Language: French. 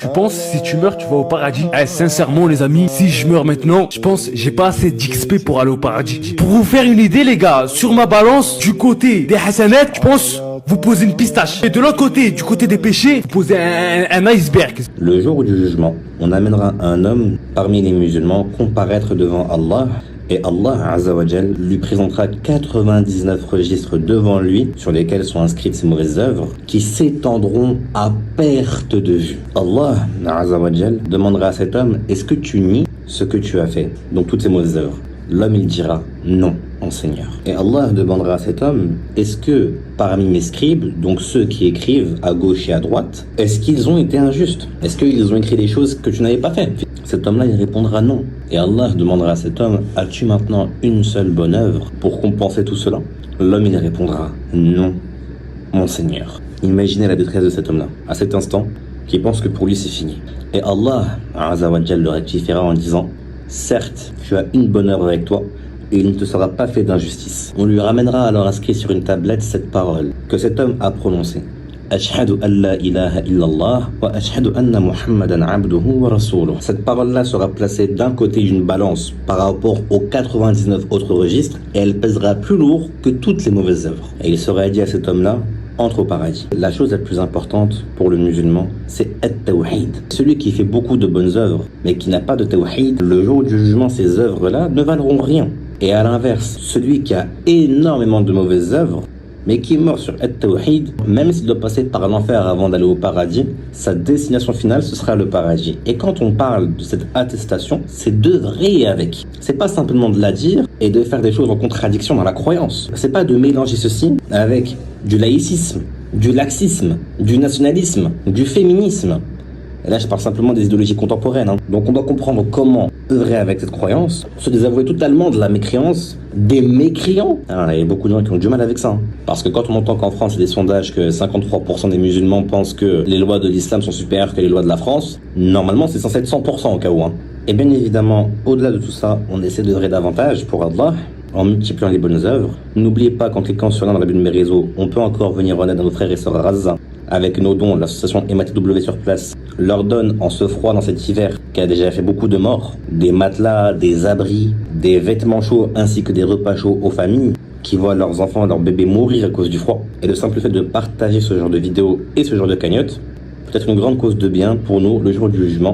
Tu penses si tu meurs, tu vas au paradis? Eh, sincèrement, les amis, si je meurs maintenant, je pense j'ai pas assez d'XP pour aller au paradis. Pour vous faire une idée, les gars, sur ma balance, du côté des hasanats, je pense vous posez une pistache. Et de l'autre côté, du côté des péchés, vous posez un iceberg. Le jour du jugement, on amènera un homme parmi les musulmans comparaître devant Allah. Et Allah Azzawajal lui présentera 99 registres devant lui sur lesquels sont inscrites ses mauvaises œuvres qui s'étendront à perte de vue. Allah Azzawajal demandera à cet homme: est-ce que tu nies ce que tu as fait, donc toutes ces mauvaises œuvres? L'homme il dira: non, mon Seigneur. Et Allah demandera à cet homme: est-ce que parmi mes scribes, donc ceux qui écrivent à gauche et à droite, est-ce qu'ils ont été injustes? Est-ce qu'ils ont écrit des choses que tu n'avais pas fait? Cet homme-là, il répondra non. Et Allah demandera à cet homme: as-tu maintenant une seule bonne œuvre pour compenser tout cela? L'homme, il répondra: non, mon Seigneur. Imaginez la détresse de cet homme-là, à cet instant, qui pense que pour lui c'est fini. Et Allah Azzawajal le rectifiera en disant: certes, tu as une bonne œuvre avec toi, et il ne te sera pas fait d'injustice. On lui ramènera alors inscrit sur une tablette cette parole que cet homme a prononcée: Ashhadu an la ilaha illallah wa ashhadu anna Muhammadan abduhu wa rasuluh. Cette parole-là sera placée d'un côté d'une balance par rapport aux 99 autres registres, et elle pèsera plus lourd que toutes les mauvaises œuvres. Et il sera dit à cet homme-là: entre au paradis. La chose la plus importante pour le musulman, c'est at-tawhid. Celui qui fait beaucoup de bonnes œuvres, mais qui n'a pas de tawhid, le jour du jugement, ces œuvres-là ne valeront rien. Et à l'inverse, celui qui a énormément de mauvaises œuvres, mais qui est mort sur at-tawhid, même s'il doit passer par l'enfer avant d'aller au paradis, sa destination finale, ce sera le paradis. Et quand on parle de cette attestation, c'est d'œuvrer avec. C'est pas simplement de la dire et de faire des choses en contradiction dans la croyance. C'est pas de mélanger ceci avec du laïcisme, du laxisme, du nationalisme, du féminisme. Et là, je parle simplement des idéologies contemporaines. Donc on doit comprendre comment œuvrer avec cette croyance, se désavouer totalement de la mécréance des mécréants. Alors, il y a beaucoup de gens qui ont du mal avec ça. Parce que quand on entend qu'en France, il y a des sondages que 53% des musulmans pensent que les lois de l'islam sont supérieures que les lois de la France, normalement c'est censé être 100% au cas où. Et bien évidemment, au-delà de tout ça, on essaie d'œuvrer davantage pour Allah, en multipliant les bonnes œuvres. N'oubliez pas qu'en cliquant sur l'un dans la bio de mes réseaux, on peut encore venir en aide à nos frères et sœurs à Gaza. Avec nos dons, l'association MATW sur place leur donne en ce froid dans cet hiver qui a déjà fait beaucoup de morts, des matelas, des abris, des vêtements chauds ainsi que des repas chauds aux familles qui voient leurs enfants et leurs bébés mourir à cause du froid. Et le simple fait de partager ce genre de vidéos et ce genre de cagnotte peut être une grande cause de bien pour nous le jour du jugement.